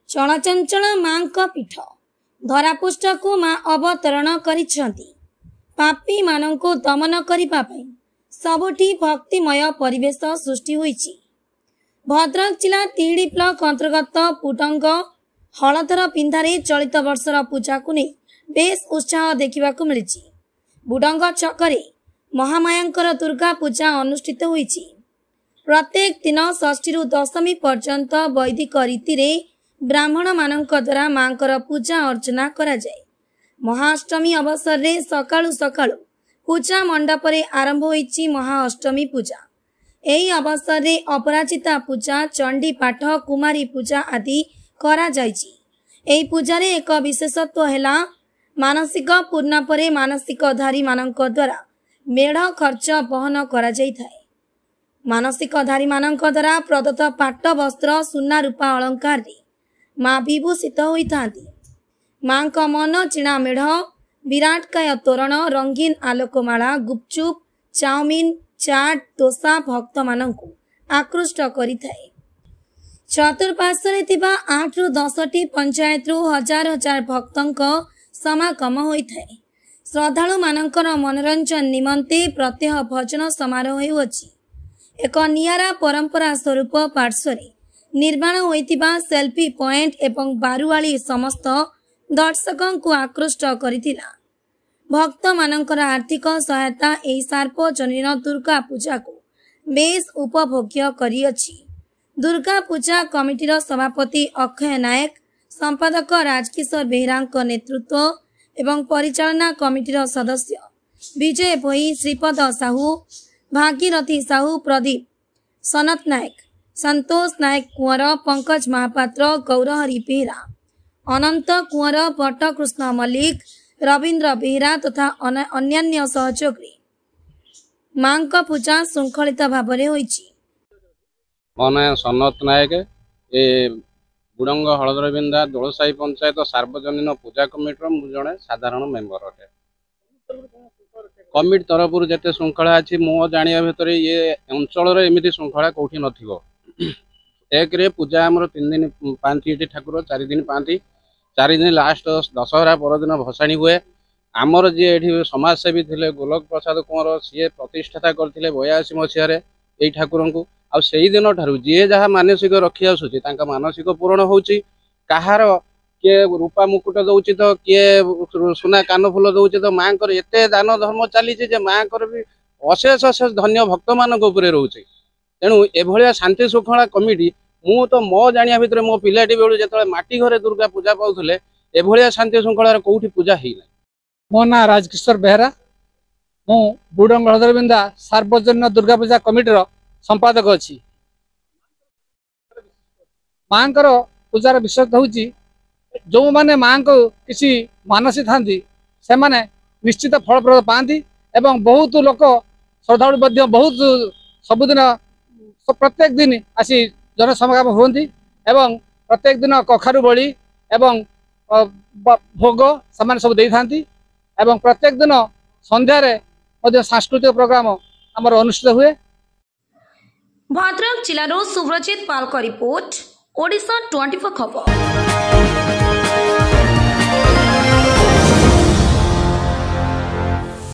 चलचंचल माँ पीठ धरापृष्ठ को माँ अवतरण करिछंती। पापी मानंको दमन करिबा पई सबुठी भक्तिमय परिवेश सृष्टि होईछि। भद्रक जिला तिहिडी ब्लॉक अंतर्गत पुटंग हलधर पिंधारे चलित वर्षर पूजा को नहीं बेस उत्साह देखा मिली। बुडंग छकरे महामायांकर दुर्गा पूजा अनुष्ठित होईछि। प्रत्येक दिन षष्ठी दशमी पर्यंत वैदिक रीति रे ब्राह्मण मानक द्वारा मांकर पूजा अर्चना करा जाए। महाअष्टमी अवसर रे सकाळु सकाळु पूजा मंडप रे आरंभ होईछि महाअष्टमी पूजा। एही अवसर रे अपराजिता पूजा, चंडी पाठ, कुमारी पूजा आदि करा जायछि। एही पूजा रे एक विशेषत्व हेला मानसिक पूर्ण परे मानसिकधारी मानक द्वारा मेढ़ खर्च बहन करा जाय थाए। मानसिकधारी मानक द्वारा प्रदत्त पाट वस्त्र सुना रूपा अलंकार रे माँ विभूषित होइथांती। माँ का मन चिणा मेढ़, विराटकाय तोरण, रंगीन आलोकमाला, गुपचुप, चाउमिन, चाट, डोसा भक्त मानंकु आकृष्ट करिथाए। चतुर्पार्श्वरे थिबा 8 ରୁ 10ଟି पंचायत रु हजार हजार भक्तंक समागम होइथाए। श्रद्धालु मानंकर मनोरंजन निमंते प्रत्यह भजन समारोह हेउछि। एक नियारा परंपरा स्वरूप पार्श्वरे निर्माण होइतिबा सेल्फी पॉइंट एवं बारुआली समस्त दर्शकों को आकृष्ट करितिला। भक्त मानंकर आर्थिक सहायता एही सार्वजनीन दुर्गा पूजा को बेस उपभोग्य करिअछि। दुर्गा पूजा कमिटीर सभापति अक्षय नायक, संपादक राजकिशोर बेहरा नेतृत्व एवं परिचालना कमिटीर सदस्य विजय भोई, श्रीपद साहू, भागीरथी साहू, प्रदीप, सनत नायक, संतोष नायक कुंवर, पंकज महापात्र, गौरहरी बेहरा, अनंत कुंवर, बटकृष्ण मल्लिक, रवींद्र बेहरा तथा अन्यान्य सहयोगी मां का पूजा श्रृंखलित भाव में होईछि। मन सनत नायक ए बुडंग हलधर बिंदा दोलसाई पंचायत सार्वजनीन पूजा कमिटी मु जने साधारण मेंबर अटे। कमिटी तरफ जिते श्रृंखला अच्छी मो जाना भर ये अंचल एमती श्रृंखला कौटी नथिबो। एक रे पूजा आमर 3 दिन 5 ठाकुर 4 दिन पाती। 4 दिन लास्ट दशहरा परदिन भसाणी हुए। आमर जी ये समाजसेवी थे गोलक प्रसाद कुंवर सी प्रतिष्ठाता करते 82 मसीह यही ठाकुर को आ से दिन ठार जी जहाँ मानसिक रखी आसूची मानसिक पूरण होची। कहार किए रूपा मुकुट दौची तो किए सुना कानफुल दौची तो माँ को एत दान धर्म चली माँ को भी अशेष अशेष धन्य भक्त मान रोचे। तेणु एभलिया शांति श्रृंखला कमिटी मु तो मो जाना भितर मो पिलाटी बेलू जो माटी घरे दुर्गा पूजा पाऊले एभलिया शांति श्रृंखलार कौटी पूजा ही ना। मो ना राजकिशोर बेहरा, मु बुडंग हलधर बिंदा सार्वजनीन दुर्गा पूजा कमिटीर संपादक अच्छी। माँ पूजार विशेषता हूँ जो माने माँ को किसी मानसी था से माने निश्चित फलप्रद पाती एवं बहुत लोक श्रद्धालु बहुत सबुदिन प्रत्येक दिन आसी जनसमागम होती एवं प्रत्येक दिन कखारु बड़ी एवं भोग से सब दे था एवं प्रत्येक दिन संध्यारे सांस्कृतिक प्रोग्राम आमर अनुष्ठित हुए। भद्रक जिलार सुब्रजित पाल रिपोर्ट, ओडिशा 24 खबर।